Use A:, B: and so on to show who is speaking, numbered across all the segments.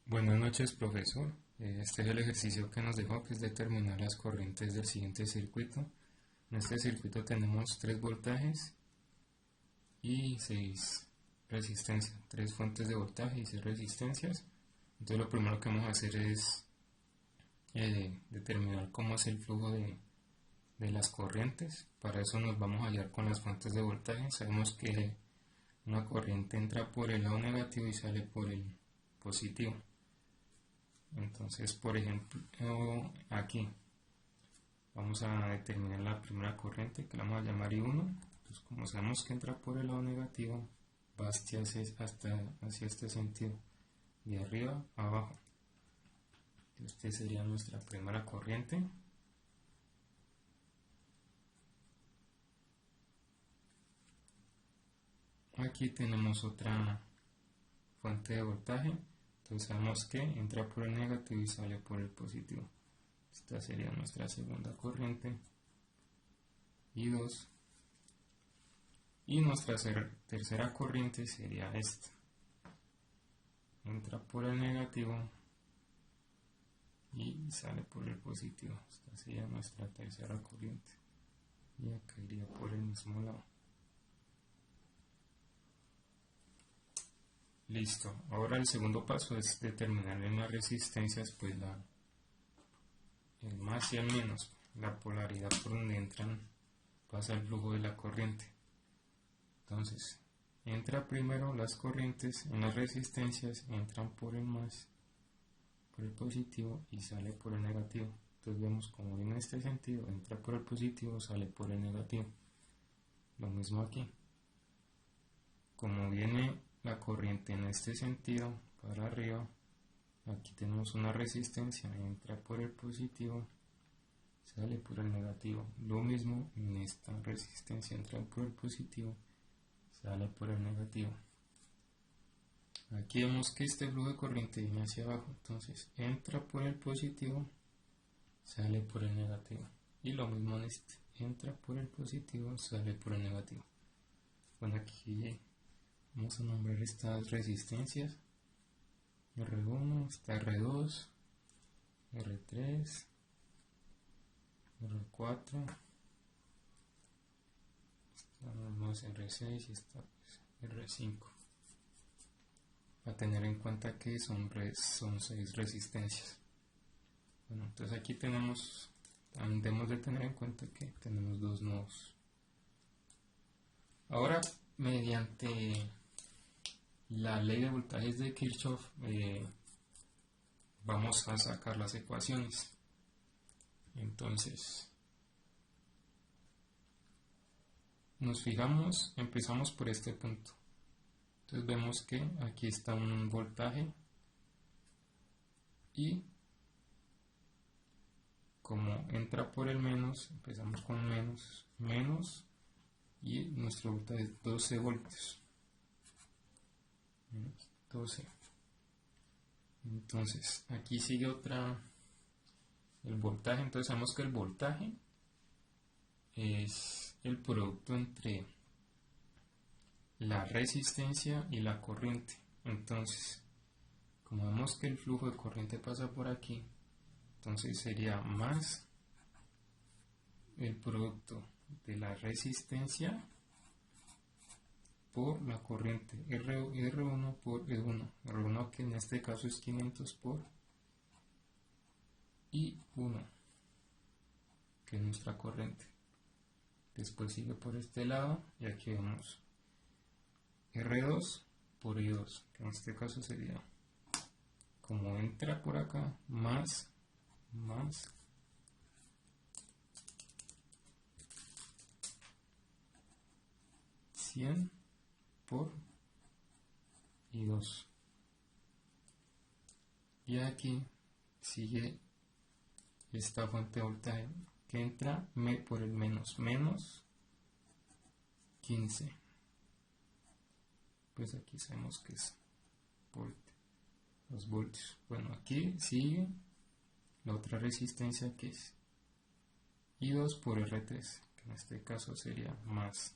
A: Buenas noches, profesor. Este es el ejercicio que nos dejó, que es determinar las corrientes del siguiente circuito. En este circuito tenemos 3 voltajes y 6 resistencias, 3 fuentes de voltaje y 6 resistencias. Entonces lo primero que vamos a hacer es determinar cómo es el flujo de las corrientes. Para eso nos vamos a hallar con las fuentes de voltaje. Sabemos que una corriente entra por el lado negativo y sale por el positivo. Entonces, por ejemplo, aquí vamos a determinar la primera corriente, que la vamos a llamar I1. Entonces, como sabemos que entra por el lado negativo, va hacia este sentido, de arriba a abajo. Esta sería nuestra primera corriente. Aquí tenemos otra fuente de voltaje. Entonces sabemos que entra por el negativo y sale por el positivo. Esta sería nuestra segunda corriente. I2. Y nuestra tercera corriente sería esta. Entra por el negativo y sale por el positivo. Esta sería nuestra tercera corriente. Y acá iría por el mismo lado. Listo. Ahora el segundo paso es determinar en las resistencias, pues el más y el menos, la polaridad por donde pasa el flujo de la corriente. Entonces, entra primero las corrientes en las resistencias, entran por el más, por el positivo y sale por el negativo. Entonces vemos como viene en este sentido, entra por el positivo, sale por el negativo. Lo mismo aquí. Como viene la corriente en este sentido para arriba, aquí tenemos una resistencia, entra por el positivo, sale por el negativo. Lo mismo en esta resistencia, entra por el positivo, sale por el negativo. Aquí vemos que este flujo de corriente viene hacia abajo, entonces entra por el positivo, sale por el negativo. Y lo mismo en este, entra por el positivo, sale por el negativo. Bueno, aquí vamos a nombrar estas resistencias. R1, está R2, R3, R4, está R6 y está R5. A tener en cuenta que son 6 resistencias. Bueno, entonces aquí debemos de tener en cuenta que tenemos 2 nodos. Ahora, mediante la ley de voltajes de Kirchhoff, vamos a sacar las ecuaciones. Entonces, nos fijamos, empezamos por este punto. Entonces vemos que aquí está un voltaje y como entra por el menos, empezamos con menos y nuestro voltaje es 12 voltios. 12. Entonces aquí sigue el voltaje. Entonces sabemos que el voltaje es el producto entre la resistencia y la corriente. Entonces, como vemos que el flujo de corriente pasa por aquí, entonces sería más el producto de la resistencia por la corriente, R1 por E1, R1 que en este caso es 500 por I1, que es nuestra corriente. Después sigue por este lado y aquí vemos R2 por I2, que en este caso sería, como entra por acá, más 100 por I2. Y aquí sigue esta fuente de voltaje que entra por el menos 15. Pues aquí sabemos que es los voltios. Bueno, aquí sigue la otra resistencia que es I2 por R3, que en este caso sería más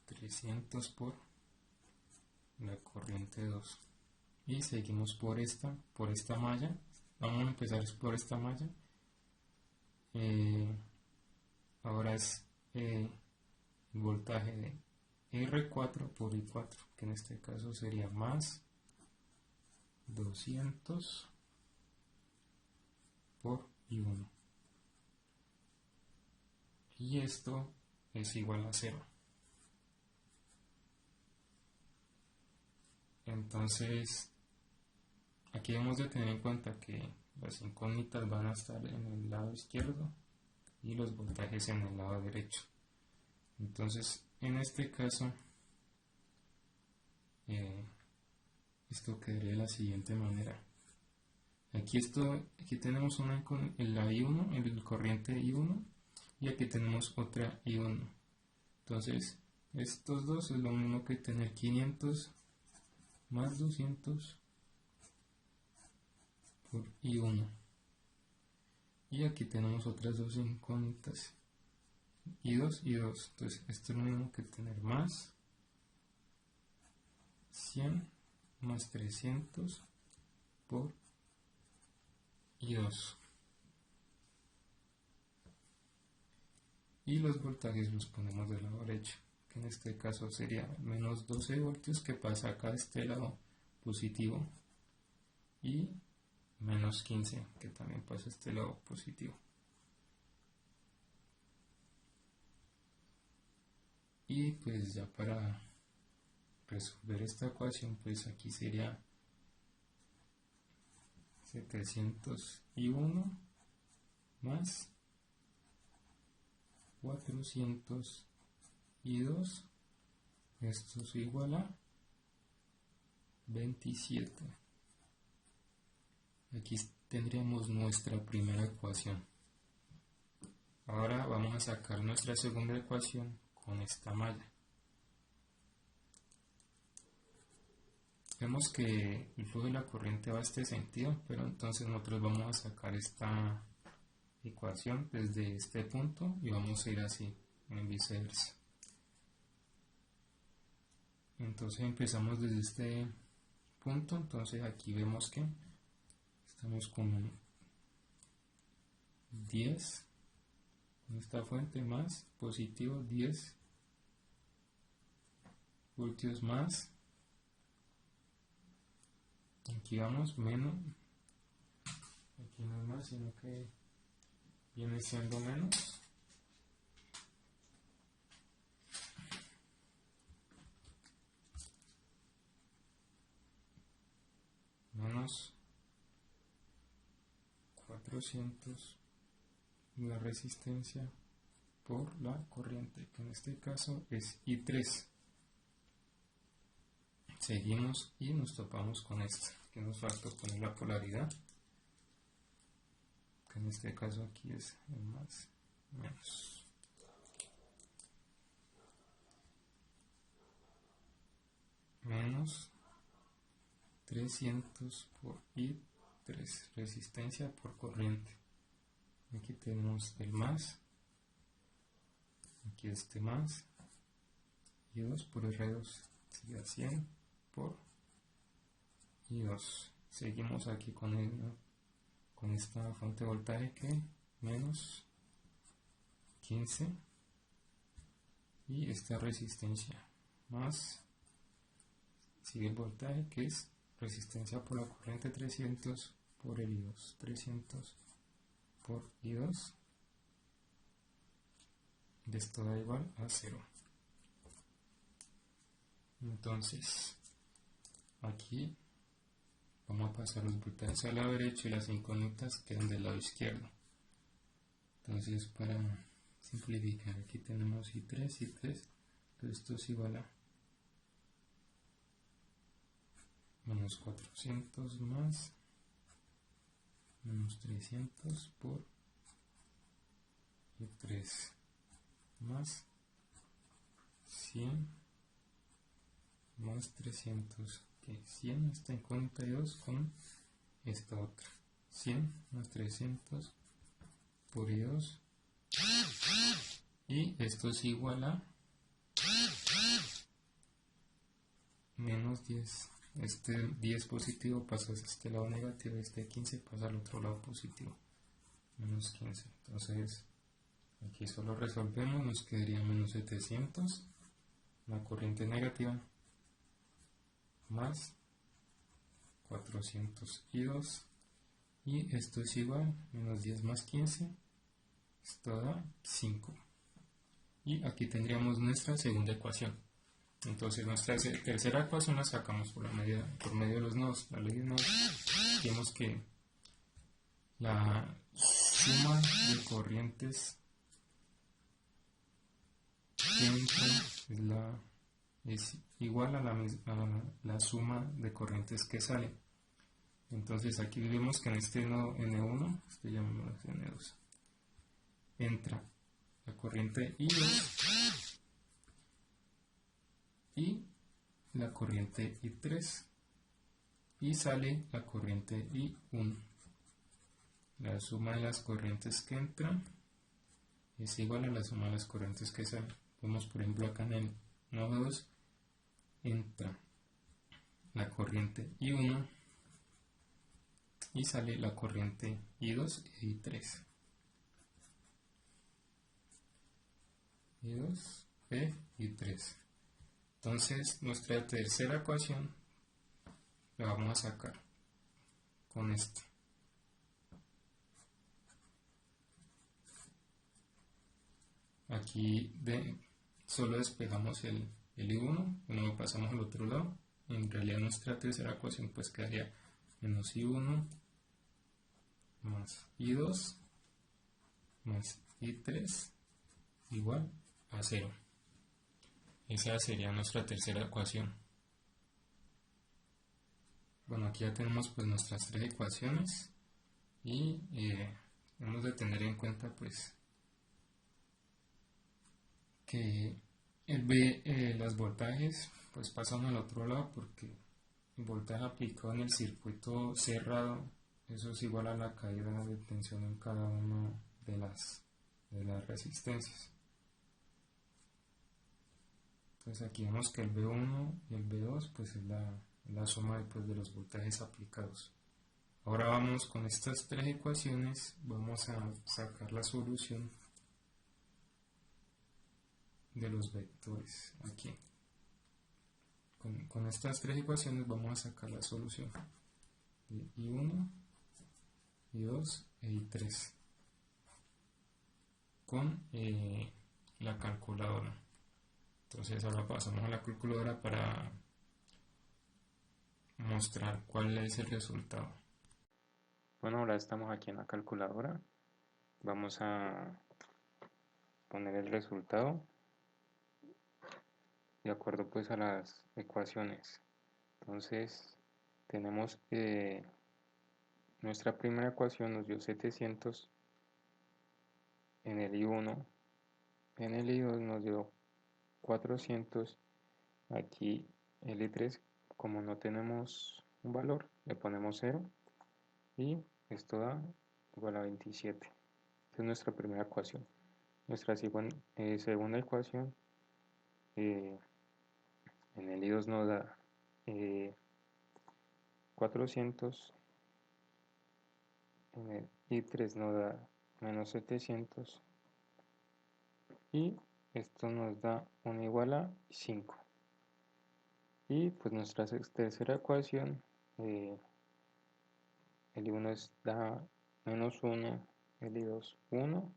A: 300 por la corriente 2. y seguimos por esta malla. Vamos a empezar por esta malla. Ahora es el voltaje de R4 por I4, que en este caso sería más 200 por I1, y esto es igual a 0. Entonces aquí debemos de tener en cuenta que las incógnitas van a estar en el lado izquierdo y los voltajes en el lado derecho. Entonces en este caso esto quedaría de la siguiente manera. Aquí tenemos la I1, el corriente I1, y aquí tenemos otra I1. Entonces estos dos es lo mismo que tener 500 más 200 por I1. Y aquí tenemos otras dos incógnitas, I2 y 2. Entonces esto es lo mismo que tener más 100 más 300 por I2. Y los voltajes los ponemos del lado derecho, que en este caso sería menos 12 voltios, que pasa acá a este lado positivo, y menos 15, que también pasa a este lado positivo. Y pues ya para resolver esta ecuación, pues aquí sería 701 más 402, esto es igual a 27. Aquí tendríamos nuestra primera ecuación. Ahora vamos a sacar nuestra segunda ecuación con esta malla. Vemos que el flujo de la corriente va a este sentido, pero entonces nosotros vamos a sacar esta ecuación desde este punto y vamos a ir así, en viceversa. Entonces empezamos desde este punto. Entonces aquí vemos que estamos con 10 en esta fuente, más positivo 10 voltios, más aquí vamos menos, aquí no es más sino que viene siendo menos, menos 400 la resistencia por la corriente, que en este caso es I3. Seguimos y nos topamos con esta, que nos faltó poner la polaridad, que en este caso aquí es el más, menos. Menos 300 por I3, resistencia por corriente. Aquí tenemos el más, aquí este más, I2 por R2, sería 100 por I2. Seguimos aquí con esta fuente de voltaje, que menos 15, y esta resistencia más, sigue el voltaje, que es resistencia por la corriente, 300 por el I2, 300 por I2, de esto da igual a 0. Entonces aquí vamos a pasar los voltajes al lado derecho y las incógnitas quedan del lado izquierdo. Entonces, para simplificar, aquí tenemos I3, entonces esto es igual a menos 400 más menos 300 por I3, más 100 más 300, que 100 está en cuenta 2 con esta otra, 100 más 300 por I2, y esto es igual a menos 10 este 10 positivo pasa a este lado negativo, este 15 pasa al otro lado positivo, menos 15. Entonces aquí solo resolvemos, nos quedaría menos 700, la corriente negativa, más 402, y esto es igual, menos 10 más 15, esto da 5. Y aquí tendríamos nuestra segunda ecuación. Entonces nuestra tercera ecuación la sacamos por medio de los nodos. La ley de nodos, vemos que la suma de corrientes que entran es igual a la suma de corrientes que salen. Entonces aquí vemos que en este nodo N1, este llamémoslo N2, entra la corriente I2 y la corriente I3, y sale la corriente I1. La suma de las corrientes que entran es igual a la suma de las corrientes que salen. Vemos por ejemplo acá en el nodo 2 entra la corriente I1 y sale la corriente I2 y I3. I2, y I3. Entonces nuestra tercera ecuación la vamos a sacar con esta. Aquí solo despejamos el I1, lo pasamos al otro lado. En realidad nuestra tercera ecuación pues quedaría menos I1 más I2 más I3 igual a 0. Esa sería nuestra tercera ecuación. Bueno, aquí ya tenemos pues nuestras tres ecuaciones, y hemos de tener en cuenta pues que los voltajes pues pasan al otro lado, porque el voltaje aplicado en el circuito cerrado, eso es igual a la caída de tensión en cada una de las resistencias. Entonces aquí vemos que el V1 y el V2 pues es la suma de los voltajes aplicados. Ahora vamos con estas tres ecuaciones, vamos a sacar la solución de los vectores aquí. Con estas tres ecuaciones vamos a sacar la solución de I1, I2 e I3 con la calculadora. Entonces ahora pasamos a la calculadora para mostrar cuál es el resultado. Bueno, ahora estamos aquí en la calculadora. Vamos a poner el resultado de acuerdo pues a las ecuaciones. Entonces tenemos que nuestra primera ecuación nos dio 700 en el I1, en el I2 nos dio 400, aquí el I3, como no tenemos un valor, le ponemos 0 y esto da igual a 27. Esta es nuestra primera ecuación. Nuestra segunda ecuación, en el I2 nos da 400, en el I3 nos da menos 700 y esto nos da una igual a 5. Y pues nuestra tercera ecuación, el I1 da menos 1, el I2 1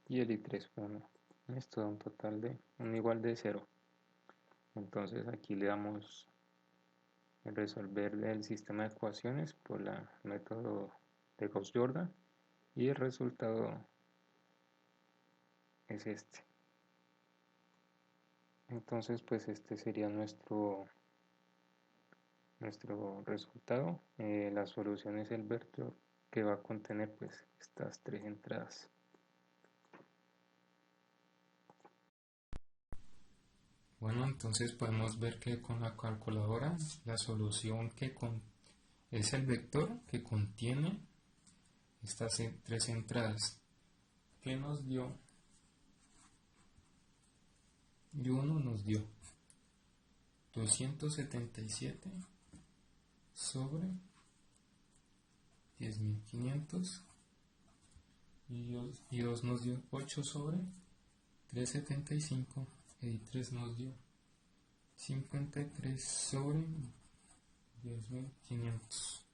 A: y el I3 1. Esto da un total de un igual de 0. Entonces aquí le damos el resolver el sistema de ecuaciones por el método de Gauss-Jordan, y el resultado es este. Entonces pues este sería nuestro resultado. La solución es el vector que va a contener pues estas tres entradas. Bueno, entonces podemos ver que con la calculadora la solución es el vector que contiene estas tres entradas, que nos dio, y uno nos dio 277 sobre 10.500 y 2 nos dio 8 sobre 375 y 3 nos dio 53 sobre 10.500.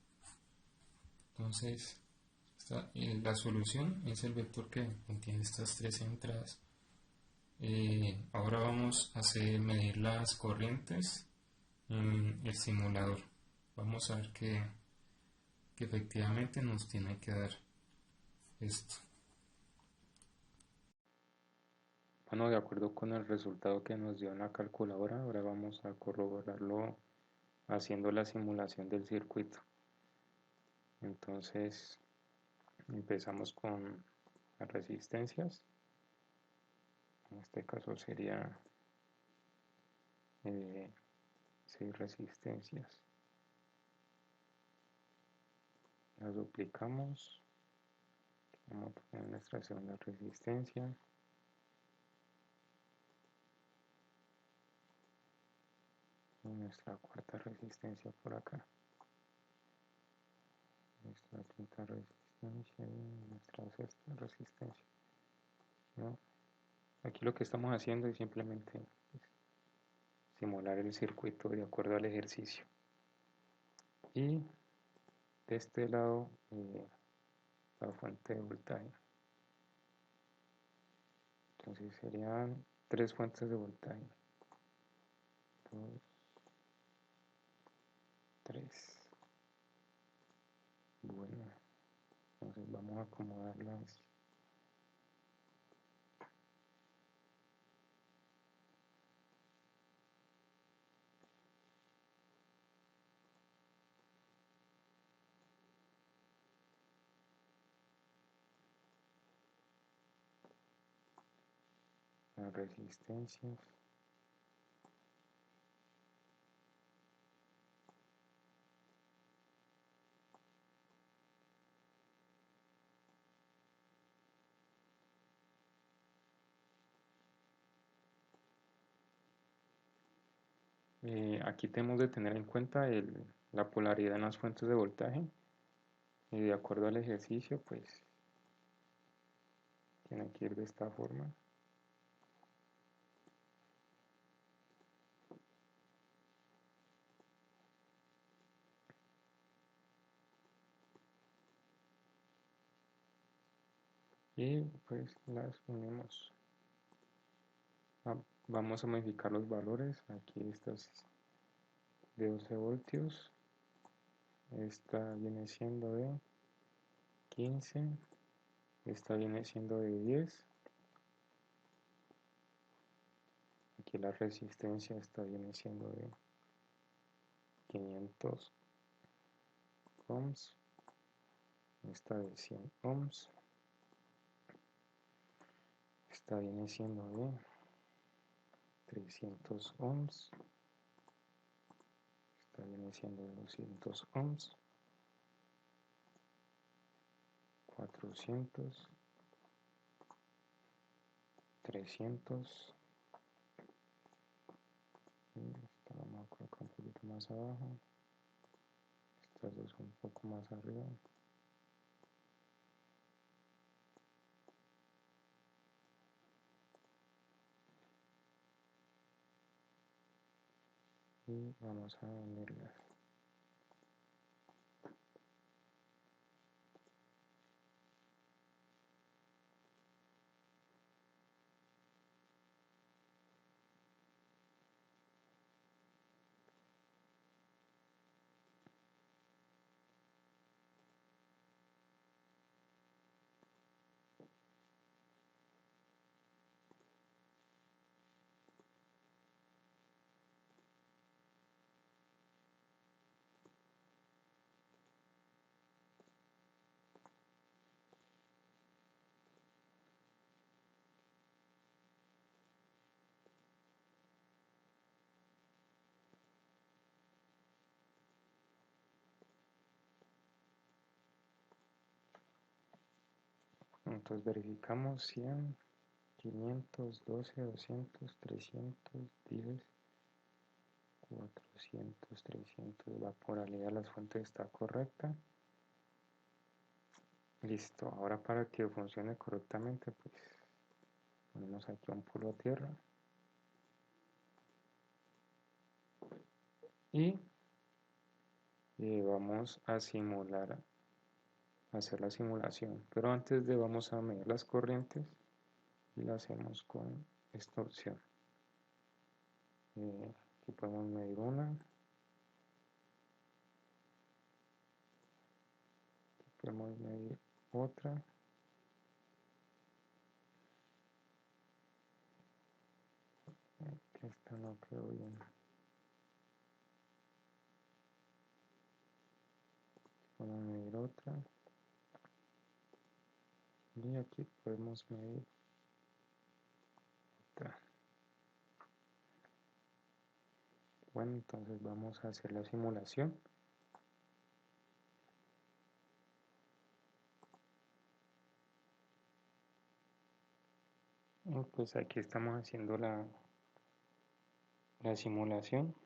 A: Entonces la solución es el vector que contiene estas tres entradas. Ahora vamos a medir las corrientes en el simulador. Vamos a ver que efectivamente nos tiene que dar esto. Bueno, de acuerdo con el resultado que nos dio en la calculadora, ahora vamos a corroborarlo haciendo la simulación del circuito. Entonces empezamos con las resistencias. En este caso sería 6 resistencias. Las duplicamos. Vamos a poner nuestra segunda resistencia. Y nuestra cuarta resistencia por acá. Nuestra quinta resistencia y nuestra sexta resistencia. ¿No? Aquí lo que estamos haciendo es simplemente simular el circuito de acuerdo al ejercicio. Y de este lado la fuente de voltaje. Entonces serían 3 fuentes de voltaje. 2, 3. Bueno, entonces vamos a acomodarlas. Las resistencias. Aquí tenemos de tener en cuenta la polaridad en las fuentes de voltaje. Y de acuerdo al ejercicio, pues tiene que ir de esta forma. Y pues las unimos. Vamos a modificar los valores. Aquí estas de 12 voltios. Esta viene siendo de 15. Esta viene siendo de 10. Aquí la resistencia esta viene siendo de 500 ohms. Esta de 100 ohms. Esta viene siendo de 300 ohms. Esta viene siendo de 200 ohms. 400. 300. Esta vamos a colocar un poquito más abajo. Estas dos un poco más arriba. Y vamos a unirlas. Entonces verificamos 100, 500, 12, 200, 300, 10, 400, 300, la polaridad de las fuentes está correcta. Listo, ahora para que funcione correctamente, pues ponemos aquí un polo a tierra y vamos a simular, hacer la simulación, pero antes de vamos a medir las corrientes y la hacemos con esta opción. Aquí podemos medir una, aquí podemos medir otra, aquí esta no quedó bien, podemos medir otra y aquí podemos medir otra. Bueno, entonces vamos a hacer la simulación. Pues aquí estamos haciendo la simulación.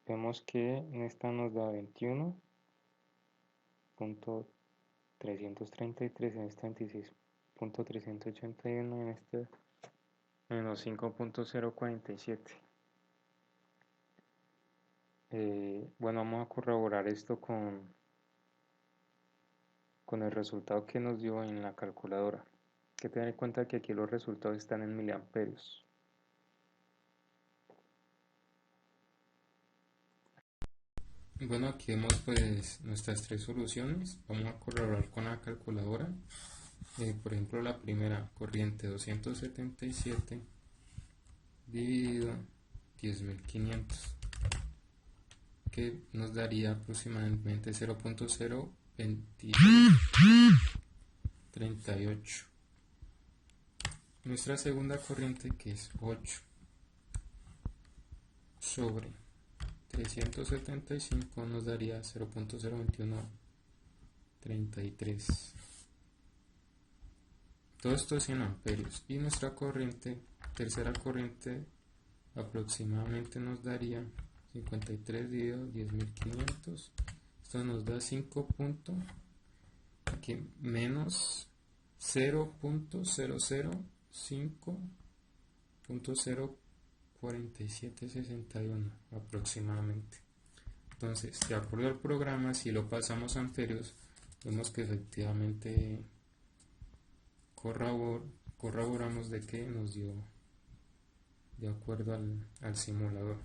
A: Vemos que en esta nos da 21.333, en esta 26.381, en este menos 5.047. Bueno, vamos a corroborar esto con el resultado que nos dio en la calculadora. Hay que tener en cuenta que aquí los resultados están en miliamperios. Bueno, aquí vemos pues nuestras tres soluciones. Vamos a corroborar con la calculadora. Por ejemplo, la primera, corriente 277 dividido 10.500, que nos daría aproximadamente 0.02338. Nuestra segunda corriente, que es 8 sobre 375, nos daría 0.02133. Todo esto es en amperios. Y nuestra corriente, tercera corriente, aproximadamente nos daría 53 dividido 10.500. Esto nos da 5. Aquí menos 0.005.04761 aproximadamente. Entonces, de acuerdo al programa, si lo pasamos a amperios, vemos que efectivamente corroboramos de que nos dio de acuerdo al simulador.